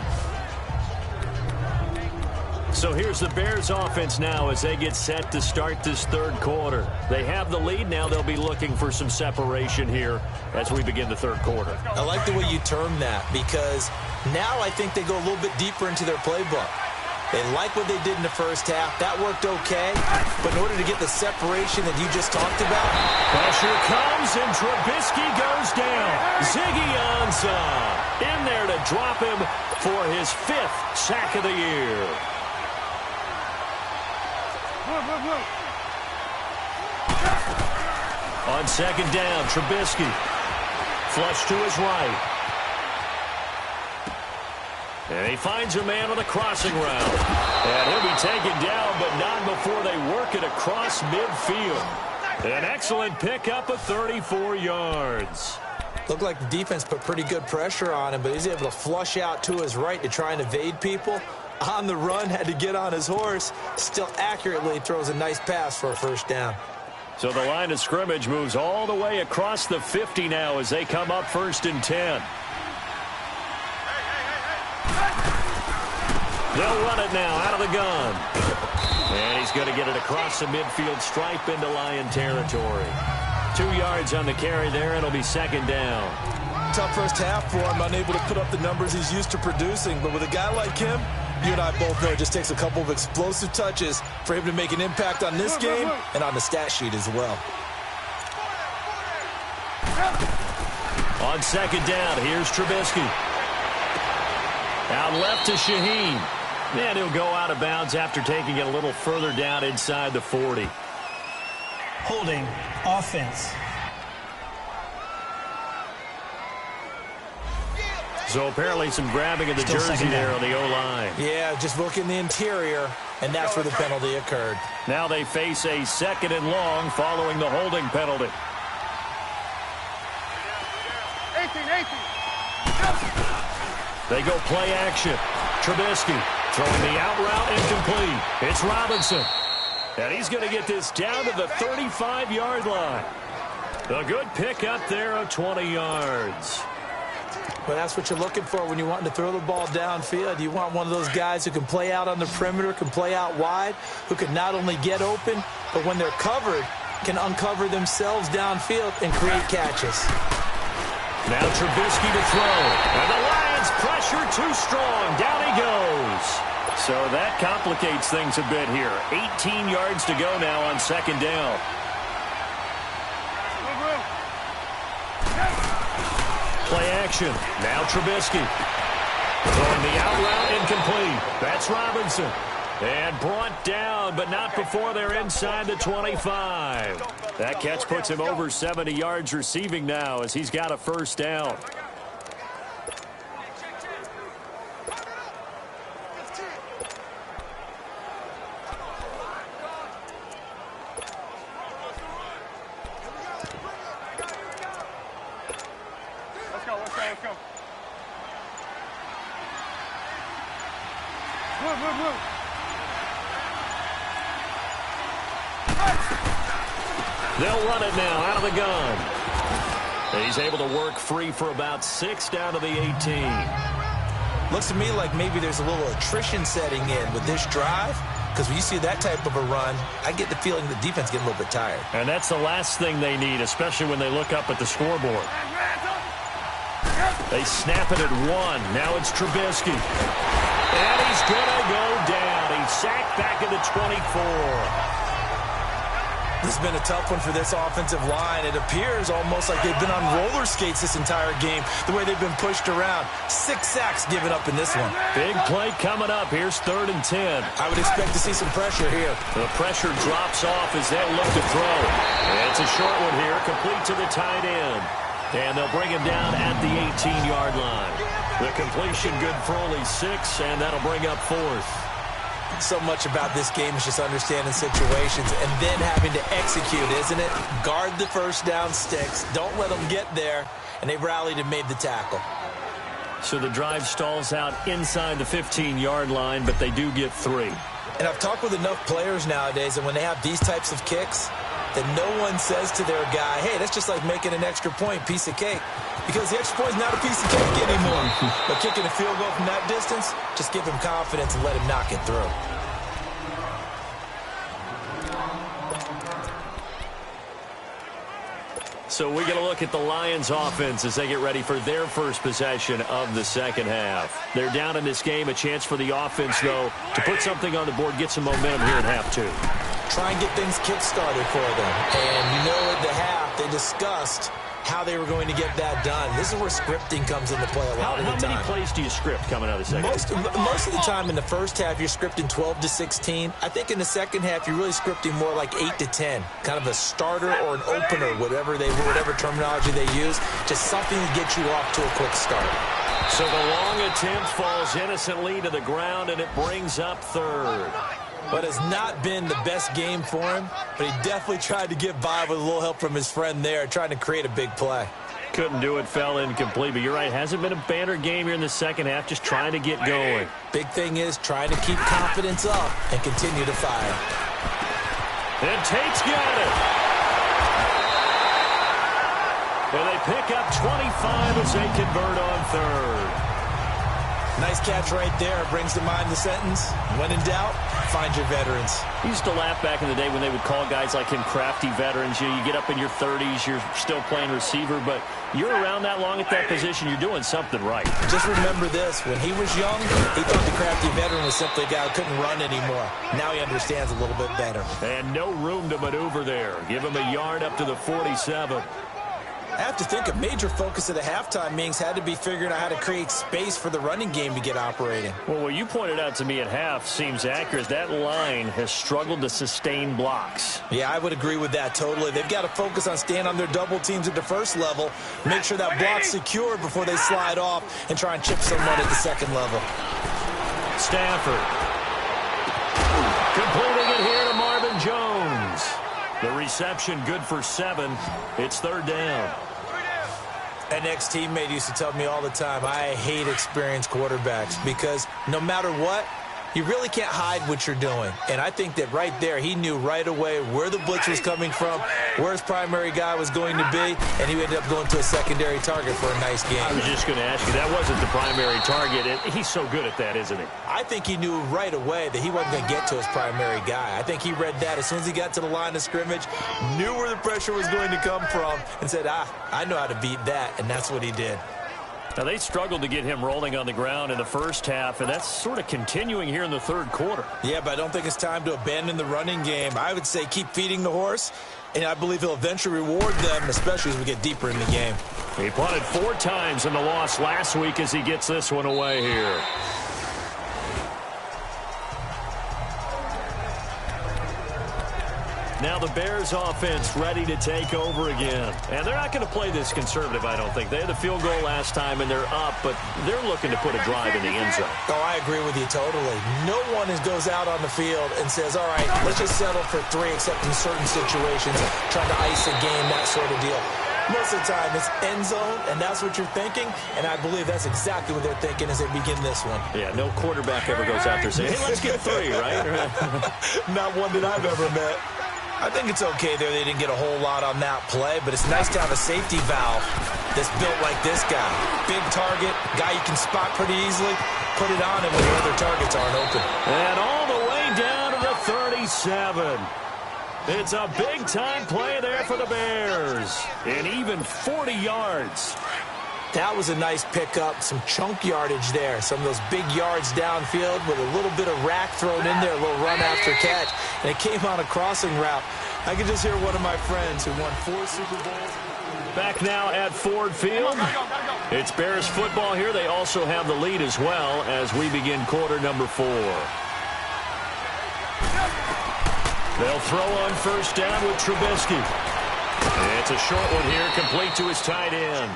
Speaker 4: So here's the Bears offense now as they get set to start this third quarter. They have the lead. Now they'll be looking for some separation here as we begin the third quarter.
Speaker 5: I like the way you term that because now I think they go a little bit deeper into their playbook. They like what they did in the first half. That worked okay. But in order to get the separation that you just talked about.
Speaker 4: Pressure comes and Trubisky goes down. Ziggy Ansah in there to drop him for his 5th sack of the year. On 2nd down, Trubisky. Flush to his right. And he finds a man on the crossing route. And he'll be taken down, but not before they work it across midfield. An excellent pickup of 34 yards.
Speaker 5: Looked like the defense put pretty good pressure on him, but he's able to flush out to his right to try and evade people. On the run, had to get on his horse. Still accurately throws a nice pass for a first down.
Speaker 4: So the line of scrimmage moves all the way across the 50 now as they come up 1st and 10. They'll run it now out of the gun. And he's going to get it across the midfield stripe into Lion territory. 2 yards on the carry there. It'll be second down.
Speaker 5: Tough first half for him, unable to put up the numbers he's used to producing. But with a guy like him, you and I both know it just takes a couple of explosive touches for him to make an impact on this game and on the stat sheet as well.
Speaker 4: On second down, here's Trubisky. Out left to Shaheen. And he'll go out of bounds after taking it a little further down inside the 40.
Speaker 6: Holding offense.
Speaker 4: So apparently some grabbing of the jersey there on the O-line.
Speaker 5: Yeah, just look in the interior, and that's where the penalty occurred.
Speaker 4: Now they face a second and long following the holding penalty.
Speaker 7: 18.
Speaker 4: They go play action. Trubisky throwing the out route incomplete. It's Robinson. And he's going to get this down to the 35-yard line. A good pick up there of 20 yards.
Speaker 5: Well, that's what you're looking for when you're wanting to throw the ball downfield. You want one of those guys who can play out on the perimeter, can play out wide, who can not only get open, but when they're covered, can uncover themselves downfield and create catches.
Speaker 4: Now Trubisky to throw. And the Lions pressure too strong. Down he goes. So that complicates things a bit here. 18 yards to go now on second down. Play action. Now Trubisky. Throwing the out route incomplete. That's Robinson. And brought down, but not before they're inside the 25. That catch puts him over 70 yards receiving now as he's got a first down.
Speaker 7: Let's go. Move.
Speaker 4: They'll run it now out of the gun. And he's able to work free for about 6 down to the 18.
Speaker 5: Looks to me like maybe there's a little attrition setting in with this drive, because when you see that type of a run, I get the feeling the defense getting a little bit tired.
Speaker 4: And that's the last thing they need, especially when they look up at the scoreboard. They snap it at 1. Now it's Trubisky. And he's going to go down. He's sacked back at the 24.
Speaker 5: This has been a tough one for this offensive line. It appears almost like they've been on roller skates this entire game, the way they've been pushed around. 6 sacks given up in this one.
Speaker 4: Big play coming up. Here's 3rd and 10.
Speaker 5: I would expect to see some pressure here.
Speaker 4: The pressure drops off as they look to throw. And it's a short one here, complete to the tight end. And they'll bring him down at the 18-yard line. The completion good for only 6, and that'll bring up 4th.
Speaker 5: So much about this game is just understanding situations and then having to execute, isn't it? Guard the first down sticks. Don't let them get there. And they rallied and made the tackle.
Speaker 4: So the drive stalls out inside the 15-yard line, but they do get 3.
Speaker 5: And I've talked with enough players nowadays, and when they have these types of kicks, that no one says to their guy, hey, that's just like making an extra point, piece of cake. Because the extra point is not a piece of cake anymore. But kicking a field goal from that distance, just give him confidence and let him knock it through.
Speaker 4: So we get a look at the Lions offense as they get ready for their first possession of the second half. They're down in this game. A chance for the offense, though, to put something on the board, get some momentum here in half 2.
Speaker 5: Try and get things kick-started for them. And you know at the half, they discussed how they were going to get that done. This is where scripting comes into play a lot of the time.
Speaker 4: How many plays do you script coming out of the second half?
Speaker 5: Most of the time in the first half, you're scripting 12 to 16. I think in the second half, you're really scripting more like 8 to 10. Kind of a starter or an opener, whatever terminology they use. Just something to get you off to a quick start.
Speaker 4: So the long attempt falls innocently to the ground, and it brings up 3rd.
Speaker 5: But has not been the best game for him, but he definitely tried to get by with a little help from his friend there, trying to create a big play.
Speaker 4: Couldn't do it, fell incomplete, but you're right, hasn't been a banner game here in the second half, just trying to get going.
Speaker 5: Big thing is trying to keep confidence up and continue to fire.
Speaker 4: And Tate's got it. And they pick up 25 as they convert on 3rd.
Speaker 5: Nice catch right there. Brings to mind the sentence, when in doubt, find your veterans.
Speaker 4: I used to laugh back in the day when they would call guys like him crafty veterans. You get up in your 30s, you're still playing receiver, but you're around that long at that position, you're doing something right.
Speaker 5: Just remember this. When he was young, he thought the crafty veteran was simply a guy who couldn't run anymore. Now he understands a little bit better.
Speaker 4: And no room to maneuver there. Give him a yard up to the 47.
Speaker 5: I have to think a major focus of the halftime meetings had to be figuring out how to create space for the running game to get operating.
Speaker 4: Well, what you pointed out to me at half seems accurate. That line has struggled to sustain blocks.
Speaker 5: Yeah, I would agree with that totally. They've got to focus on staying on their double teams at the first level, make sure that block's secure before they slide off and try and chip someone at the second level.
Speaker 4: Stafford. Completing it here to Marvin Jones. The reception good for 7. It's third down.
Speaker 5: An ex-teammate used to tell me all the time, I hate experienced quarterbacks because no matter what, you really can't hide what you're doing. And I think that right there, he knew right away where the blitz was coming from, where his primary guy was going to be, and he ended up going to a secondary target for a nice game.
Speaker 4: I was just going to ask you, that wasn't the primary target. He's so good at that, isn't he?
Speaker 5: I think he knew right away that he wasn't going to get to his primary guy. I think he read that as soon as he got to the line of scrimmage, knew where the pressure was going to come from, and said, I know how to beat that, and that's what he did.
Speaker 4: Now, they struggled to get him rolling on the ground in the first half, and that's sort of continuing here in the third quarter.
Speaker 5: Yeah, but I don't think it's time to abandon the running game. I would say keep feeding the horse, and I believe he'll eventually reward them, especially as we get deeper in the game.
Speaker 4: He punted 4 times in the loss last week as he gets this one away here. Now the Bears offense ready to take over again. And they're not going to play this conservative, I don't think. They had the field goal last time, and they're up, but they're looking to put a drive in the end zone.
Speaker 5: Oh, I agree with you totally. No one goes out on the field and says, all right, let's just settle for 3, except in certain situations, trying to ice a game, that sort of deal. Most of the time, it's end zone, and that's what you're thinking, and I believe that's exactly what they're thinking as they begin this one.
Speaker 4: Yeah, no quarterback ever goes out there saying, hey, let's get 3, right?
Speaker 5: Not one that I've ever met. I think it's okay there. They didn't get a whole lot on that play, but it's nice to have a safety valve that's built like this guy. Big target, guy you can spot pretty easily. Put it on him when your other targets aren't open.
Speaker 4: And all the way down to the 37. It's a big-time play there for the Bears. And even 40 yards.
Speaker 5: That was a nice pickup, some chunk yardage there. Some of those big yards downfield with a little bit of rack thrown in there, a little run after catch. And it came on a crossing route. I could just hear one of my friends who won 4 Super Bowls.
Speaker 4: Back now at Ford Field. It's Bears football here. They also have the lead as well as we begin quarter number 4. They'll throw on first down with Trubisky. It's a short one here, complete to his tight end.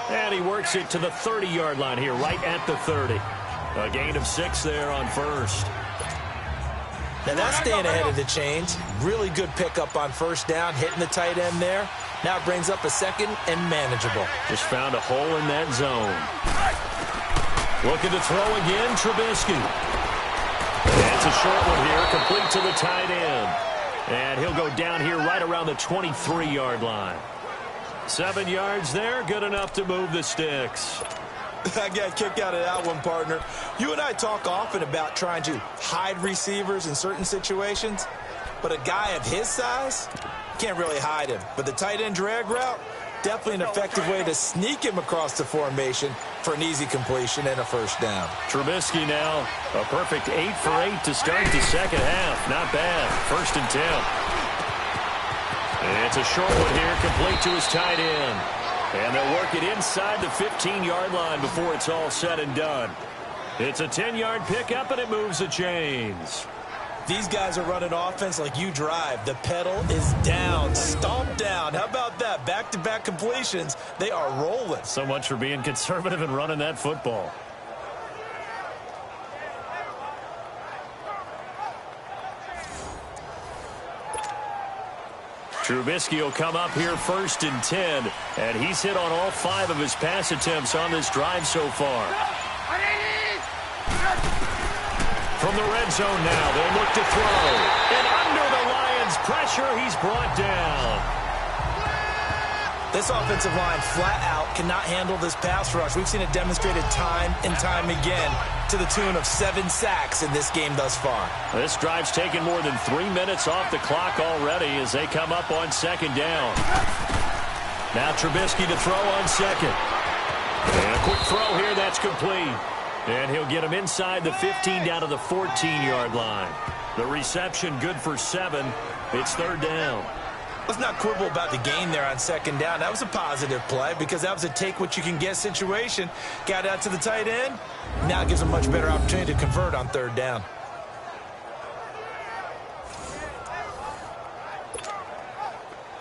Speaker 4: And he works it to the 30-yard line here, right at the 30. A gain of 6 there on first.
Speaker 5: Now that's staying ahead of the chains. Really good pickup on first down, hitting the tight end there. Now it brings up a second and manageable.
Speaker 4: Just found a hole in that zone. Looking to throw again, Trubisky. It's a short one here, complete to the tight end. And he'll go down here right around the 23-yard line. 7 yards there, good enough to move the sticks.
Speaker 5: I got a kick out of that one, partner. You and I talk often about trying to hide receivers in certain situations, but a guy of his size can't really hide him. But the tight end drag route, definitely an effective way to sneak him across the formation for an easy completion and a first down.
Speaker 4: Trubisky now, a perfect 8 for 8 to start the second half. Not bad. 1st and 10. It's a short one here, complete to his tight end. And they'll work it inside the 15-yard line before it's all said and done. It's a 10-yard pickup, and it moves the chains.
Speaker 5: These guys are running offense like you drive. The pedal is down, stomp down. How about that? Back-to-back completions. They are rolling.
Speaker 4: So much for being conservative and running that football. Trubisky will come up here 1st and 10, and he's hit on all 5 of his pass attempts on this drive so far. From the red zone now, they'll look to throw. And under the Lions' pressure, he's brought down.
Speaker 5: This offensive line flat out cannot handle this pass rush. We've seen it demonstrated time and time again to the tune of 7 sacks in this game thus far.
Speaker 4: This drive's taken more than 3 minutes off the clock already as they come up on second down. Now Trubisky to throw on second. And a quick throw here, that's complete. And he'll get him inside the 15 down to the 14-yard line. The reception good for 7. It's third down.
Speaker 5: Let's not quibble about the gain there on second down. That was a positive play because that was a take-what-you-can-get situation. Got out to the tight end. Now it gives them a much better opportunity to convert on third down.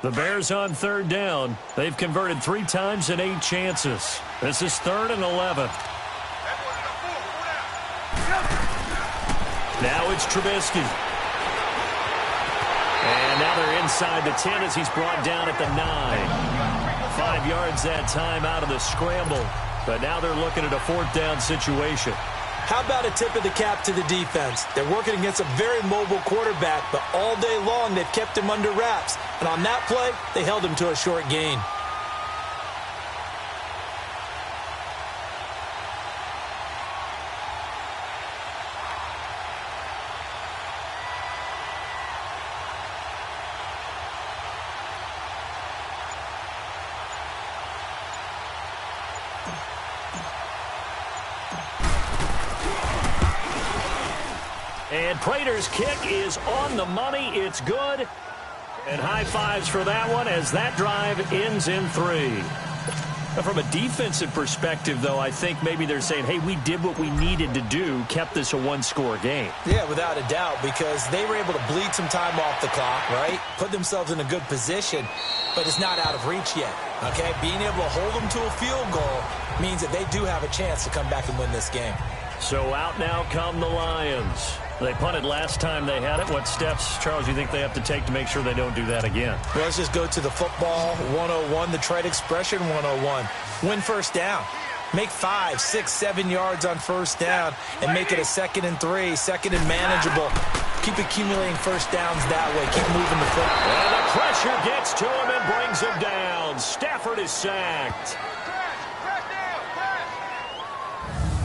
Speaker 4: The Bears on third down. They've converted 3 times in 8 chances. This is 3rd and 11. Now it's Trubisky. And now they're inside the 10 as he's brought down at the 9. 5 yards that time out of the scramble. But now they're looking at a 4th down situation.
Speaker 5: How about a tip of the cap to the defense? They're working against a very mobile quarterback, but all day long they've kept him under wraps. And on that play, they held him to a short gain.
Speaker 4: And Prater's kick is on the money. It's good. And high fives for that one as that drive ends in 3. Now, from a defensive perspective, though, I think maybe they're saying, hey, we did what we needed to do, kept this a 1-score game.
Speaker 5: Yeah, without a doubt, because they were able to bleed some time off the clock, right? Put themselves in a good position, but it's not out of reach yet, okay? Being able to hold them to a field goal means that they do have a chance to come back and win this game.
Speaker 4: So out now come the Lions. They punted last time they had it. What steps, Charles, you think they have to take to make sure they don't do that again?
Speaker 5: Well, let's just go to the football 101, the trade expression 101. Win first down. Make 5, 6, 7 yards on first down and make it a 2nd and 3, 2nd and manageable. Keep accumulating first downs that way. Keep moving the football.
Speaker 4: And the pressure gets to him and brings him down. Stafford is sacked.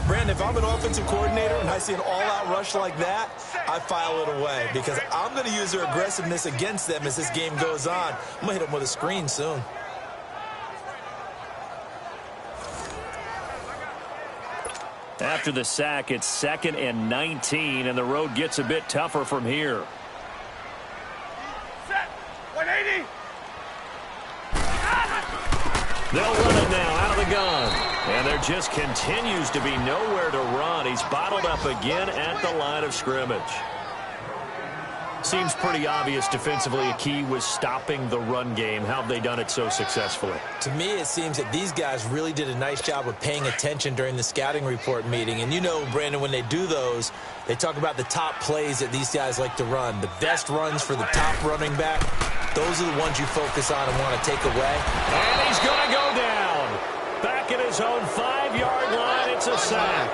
Speaker 5: Brandon, if I'm an offensive coordinator and I see an all-out rush like that, I file it away because I'm going to use their aggressiveness against them as this game goes on. I'm going to hit them with a screen soon.
Speaker 4: After the sack, it's 2nd and 19, and the road gets a bit tougher from here.
Speaker 7: Set. 180.
Speaker 4: They'll run it now out of the gun. And there just continues to be nowhere to run. He's bottled up again at the line of scrimmage. Seems pretty obvious defensively a key was stopping the run game. How have they done it so successfully?
Speaker 5: To me, it seems that these guys really did a nice job of paying attention during the scouting report meeting. And you know, Brandon, when they do those, they talk about the top plays that these guys like to run. The best runs for the top running back, those are the ones you focus on and want to take away.
Speaker 4: And he's going to go down. Back at his own 5-yard line, it's a sack.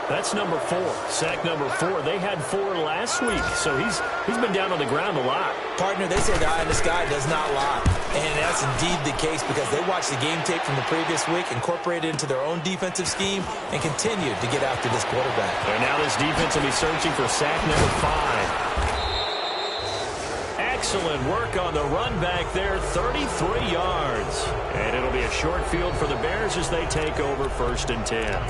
Speaker 4: That's number 4. Sack number 4. They had 4 last week, so he's been down on the ground a lot.
Speaker 5: Partner, they say the eye in the sky does not lie. And that's indeed the case because they watched the game tape from the previous week, incorporated it into their own defensive scheme, and continued to get after this quarterback.
Speaker 4: And now this defense will be searching for sack number 5. Excellent work on the run back there, 33 yards. And it'll be a short field for the Bears as they take over 1st and 10.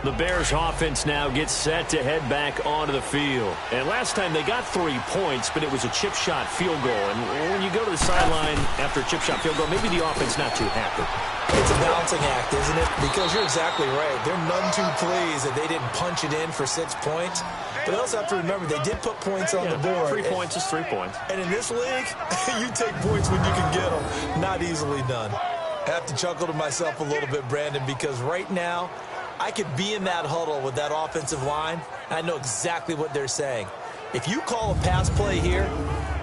Speaker 4: The Bears offense now gets set to head back onto the field. And last time they got 3 points, but it was a chip shot field goal. And when you go to the sideline after a chip shot field goal, maybe the offense not too happy.
Speaker 5: It's a balancing act, isn't it? Because you're exactly right. They're none too pleased that they didn't punch it in for 6 points. But they also have to remember they did put points on the board.
Speaker 4: 3 points is 3 points.
Speaker 5: And in this league, you take points when you can get them. Not easily done. I have to chuckle to myself a little bit, Brandon, because right now, I could be in that huddle with that offensive line, and I know exactly what they're saying. If you call a pass play here,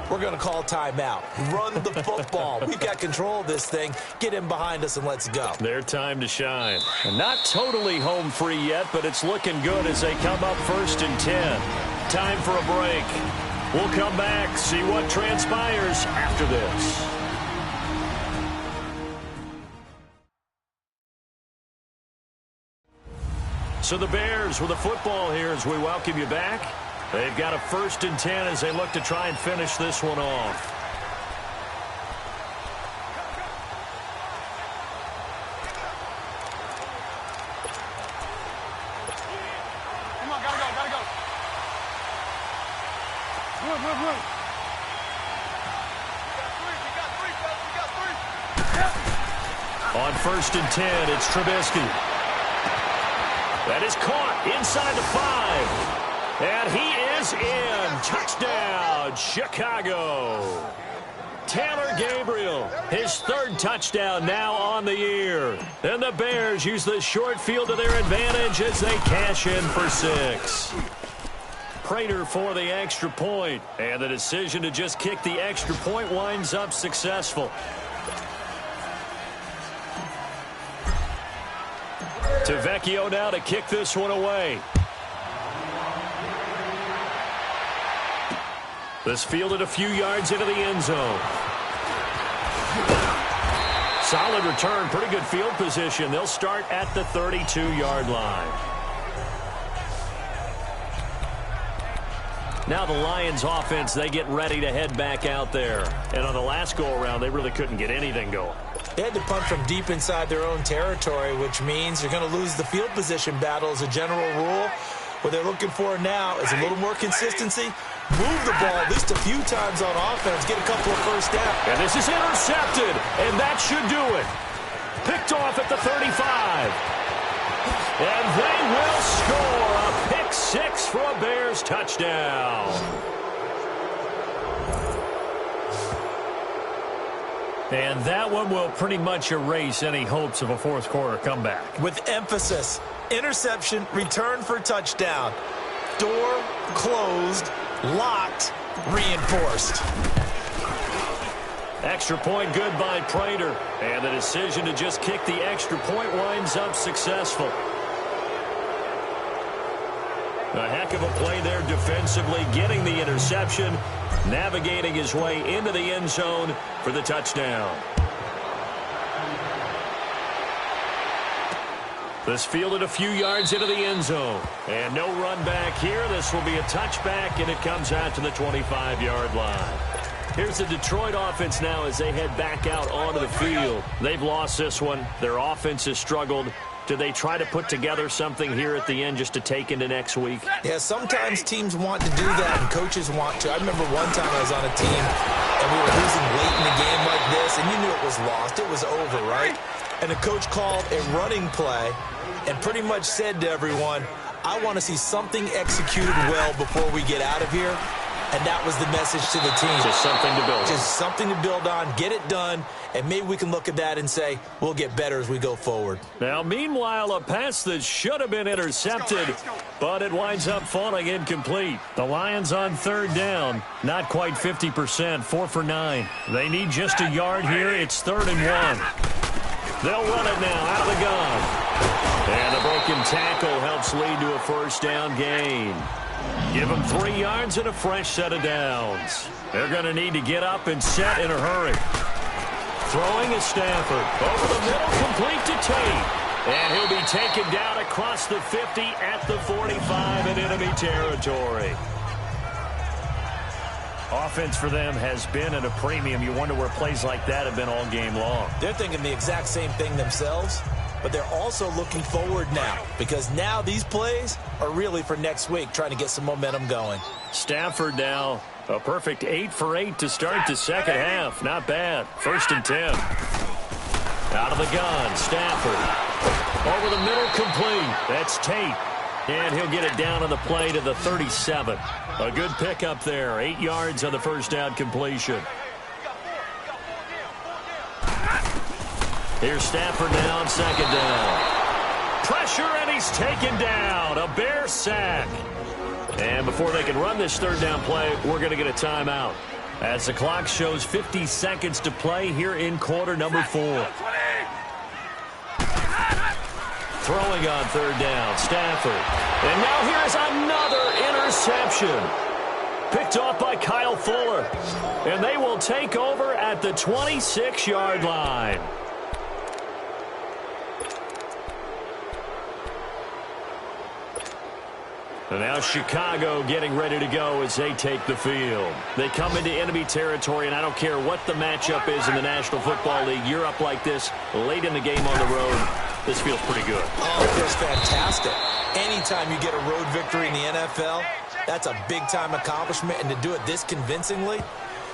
Speaker 5: we're going to call timeout. Run the football. We've got control of this thing. Get him behind us and let's go.
Speaker 4: Their time to shine. And not totally home free yet, but it's looking good as they come up 1st and 10. Time for a break. We'll come back, see what transpires after this. So the Bears with the football here as we welcome you back. They've got a 1st and 10 as they look to try and finish this one off.
Speaker 7: Come on, gotta go. Move. We got three, fellas.
Speaker 4: On 1st and 10, it's Trubisky. That is caught inside the 5. And he is in. Touchdown, Chicago. Taylor Gabriel, his 3rd touchdown now on the year. And the Bears use the short field to their advantage as they cash in for 6. Prater for the extra point. And the decision to just kick the extra point winds up successful. To Vecchio now to kick this one away. This fielded a few yards into the end zone. Solid return, pretty good field position. They'll start at the 32-yard line. Now the Lions offense, they get ready to head back out there. And on the last go-around, they really couldn't get anything going.
Speaker 5: They had to punt from deep inside their own territory, which means you're going to lose the field position battle as a general rule. What they're looking for now is a little more consistency. Move the ball at least a few times on offense. Get a couple of first downs.
Speaker 4: And this is intercepted, and that should do it. Picked off at the 35. And they will score a pick 6 for a Bears touchdown. And that one will pretty much erase any hopes of a 4th quarter comeback.
Speaker 5: With emphasis, interception, return for touchdown. Door closed, locked, reinforced.
Speaker 4: Extra point good by Prater. And the decision to just kick the extra point winds up successful. A heck of a play there defensively, getting the interception, navigating his way into the end zone for the touchdown. This fielded a few yards into the end zone. And no run back here. This will be a touchback, and it comes out to the 25-yard line. Here's the Detroit offense now as they head back out onto the field. They've lost this one. Their offense has struggled. Do they try to put together something here at the end just to take into next week?
Speaker 5: Yeah, sometimes teams want to do that and coaches want to. I remember one time I was on a team and we were losing late in the game like this, and you knew it was lost. It was over, right? And the coach called a running play and pretty much said to everyone, I want to see something executed well before we get out of here. And that was the message to the team.
Speaker 4: Just something to build on.
Speaker 5: Just something to build on, get it done, and maybe we can look at that and say, we'll get better as we go forward.
Speaker 4: Now, meanwhile, a pass that should have been intercepted, but it winds up falling incomplete. The Lions on 3rd down, not quite 50%, 4 for 9. They need just a yard here. It's 3rd and 1. They'll run it now out of the gun. And a broken tackle helps lead to a 1st down gain. Give them 3 yards and a fresh set of downs. They're going to need to get up and set in a hurry. Throwing is Stafford. Over the middle, complete to Tate. And he'll be taken down across the 50 at the 45 in enemy territory. Offense for them has been at a premium. You wonder where plays like that have been all game long.
Speaker 5: They're thinking the exact same thing themselves, but they're also looking forward now because now these plays are really for next week, trying to get some momentum going.
Speaker 4: Stafford now a perfect 8 for 8 to start the second half. Not bad. 1st and 10. Out of the gun, Stafford. Over the middle, complete. That's Tate. And he'll get it down on the play to the 37. A good pickup there. 8 yards on the 1st down completion. Here's Stafford now on 2nd down. Pressure, and he's taken down. A Bear sack. And before they can run this 3rd down play, we're going to get a timeout. As the clock shows 50 seconds to play here in quarter number 4. Throwing on third down, Stafford. And now here's another interception. Picked off by Kyle Fuller. And they will take over at the 26-yard line. And now Chicago getting ready to go as they take the field. They come into enemy territory, and I don't care what the matchup is in the National Football League. You're up like this late in the game on the road. This feels pretty good.
Speaker 5: Oh, it feels fantastic. Anytime you get a road victory in the NFL, that's a big-time accomplishment. And to do it this convincingly,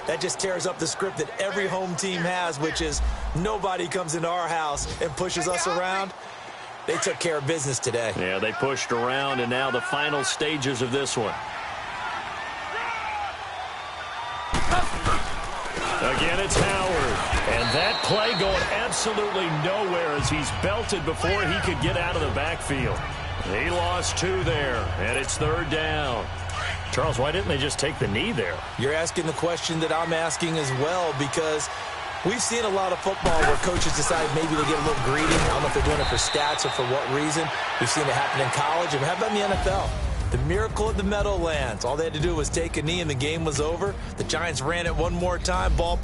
Speaker 5: that just tears up the script that every home team has, which is nobody comes into our house and pushes us around. They took care of business today.
Speaker 4: Yeah, they pushed around, and now the final stages of this one. Again, it's Howard. And that play going absolutely nowhere as he's belted before he could get out of the backfield. He lost 2 there, and it's third down. Charles, why didn't they just take the knee there?
Speaker 5: You're asking the question that I'm asking as well, because we've seen a lot of football where coaches decide maybe they get a little greedy. I don't know if they're doing it for stats or for what reason. We've seen it happen in college, and how about in the NFL? The miracle of the Meadowlands. All they had to do was take a knee, and the game was over. The Giants ran it one more time. Ball